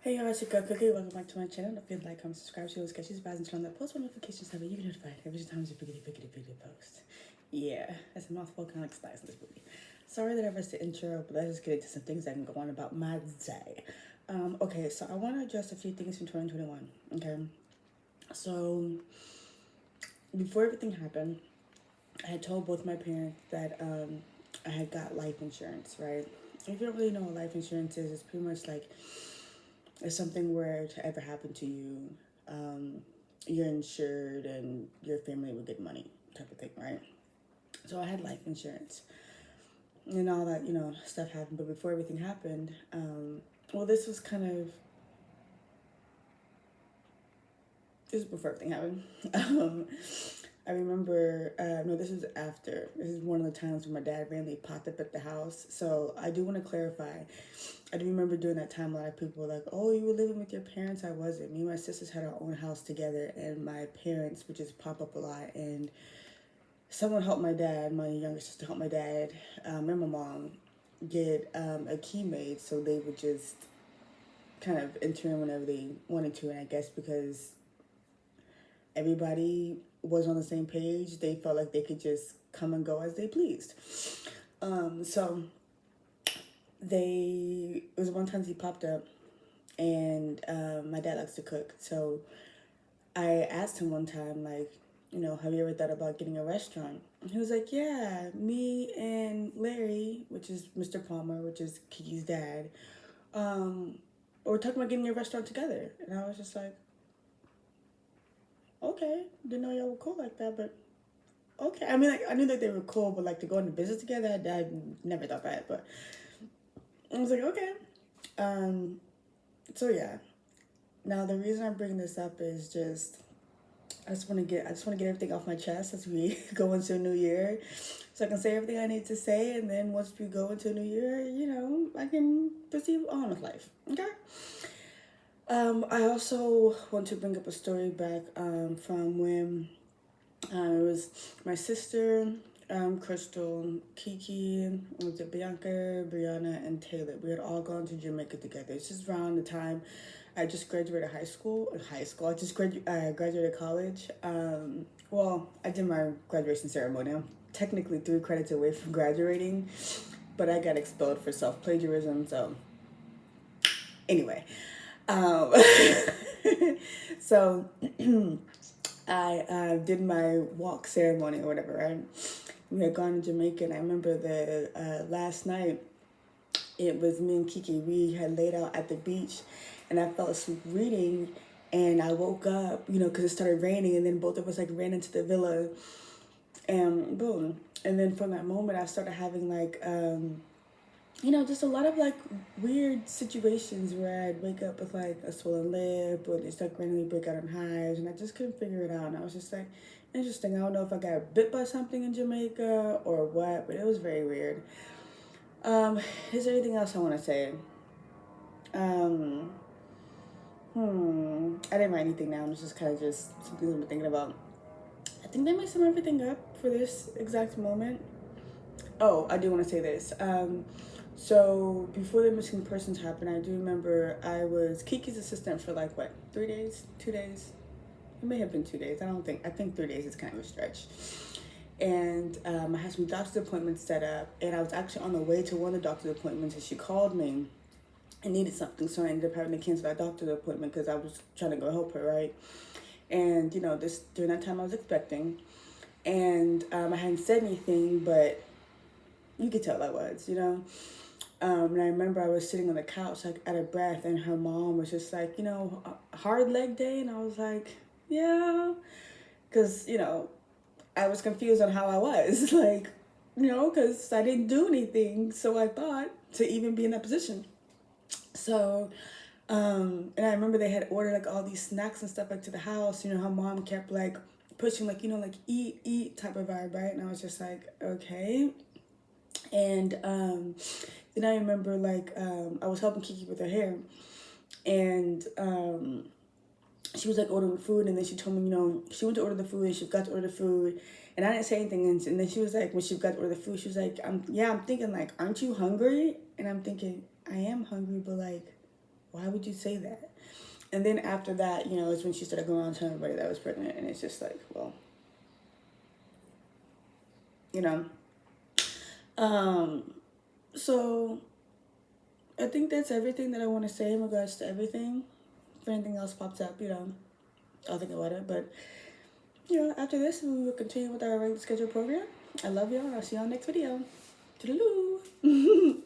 Hey y'all, it's your girl Keke. Welcome back to my channel. Don't forget to like, comment, subscribe, share, sketches, vibes, and turn on that post notifications so that you get notified every time there's a pickety post. Yeah, that's a mouthful, kind of like slice in this movie. Sorry that I missed the intro, but let's just get into some things that can go on about my day. Okay, so I want to address a few things from 2021. Okay, so before everything happened, I had told both my parents that I had got life insurance, right? If you don't really know what life insurance is, it's pretty much like if something were to ever happen to you, um, you're insured and your family would get money, type of thing, right? So I had life insurance and all that, stuff happened. But before everything happened, well, this is before everything happened. I remember, no, this is after. This is one of the times when my dad randomly popped up at the house. So I do want to clarify. I do remember during that time, a lot of people were like, oh, you were living with your parents? I wasn't. Me and my sisters had our own house together, and my parents would just pop up a lot. And someone helped my dad, my younger sister helped my dad, and my mom get a key made so they would just kind of enter in whenever they wanted to. And I guess because everybody was on the same page, they felt like they could just come and go as they pleased. So it was one time he popped up, and my dad likes to cook. So I asked him one time, like, have you ever thought about getting a restaurant? And he was like, yeah, me and Larry, which is Mr. Palmer, which is Keke's dad, we're talking about getting a restaurant together. And I was just like, okay, didn't know y'all were cool like that, but okay. I mean, like, I knew that they were cool, but like to go into business together, I never thought that. But I was like, okay. So yeah. Now the reason I'm bringing this up is just I just want to get everything off my chest as we go into a new year, so I can say everything I need to say, and then once we go into a new year, I can proceed on with life. Okay. I also want to bring up a story back from when it was my sister, Crystal, Keke, was it Bianca, Brianna, and Taylor. We had all gone to Jamaica together. This is around the time I just graduated high school. I just graduated college. Well, I did my graduation ceremony. I'm technically 3 credits away from graduating, but I got expelled for self-plagiarism. So anyway, um, so I did my walk ceremony or whatever, right? We had gone to Jamaica, and I remember the last night, it was me and Keke. We had laid out at the beach, and I fell asleep reading, and I woke up, because it started raining, and then both of us like ran into the villa, and boom. And then from that moment, I started having like, just a lot of like weird situations where I'd wake up with like a swollen lip or just like randomly break out in hives, and I just couldn't figure it out. And I was just like, interesting. I don't know if I got bit by something in Jamaica or what, but it was very weird. Is there anything else I want to say? Um, I didn't write anything down. It's just kind of just some things I've been thinking about. I think that might sum everything up for this exact moment. Oh, I do want to say this. So before the missing persons happened, I do remember I was Kiki's assistant for like what, 3 days, 2 days? It may have been 2 days. I think 3 days is kind of a stretch. And I had some doctor's appointments set up, and I was actually on the way to one of the doctor's appointments, and she called me and needed something, so I ended up having to cancel that doctor's appointment because I was trying to go help her, right? And this during that time I was expecting, and I hadn't said anything, but you could tell I was, and I remember I was sitting on the couch, like out of breath, and her mom was just like, a hard leg day, and I was like, yeah, because I was confused on how I was, like, because I didn't do anything, so I thought to even be in that position. So, and I remember they had ordered like all these snacks and stuff like to the house. Her mom kept like pushing like like eat type of vibe, right? And I was just like, okay. And then I remember like I was helping Keke with her hair, and she was like ordering food, and then she told me, she went to order the food, and she got to order the food, and I didn't say anything, and then she was like, when she got to order the food, she was like, I'm thinking like, aren't you hungry? And I'm thinking, I am hungry, but like, Why would you say that? And then after that, you know, is when she started going on to everybody that was pregnant. And it's just like, well, you know. So I think that's everything that I want to say in regards to everything. If anything else pops up, you know, I'll think about it. But, you know, after this, we will continue with our regular scheduled program. I love y'all. I'll see y'all next video. Toodaloo.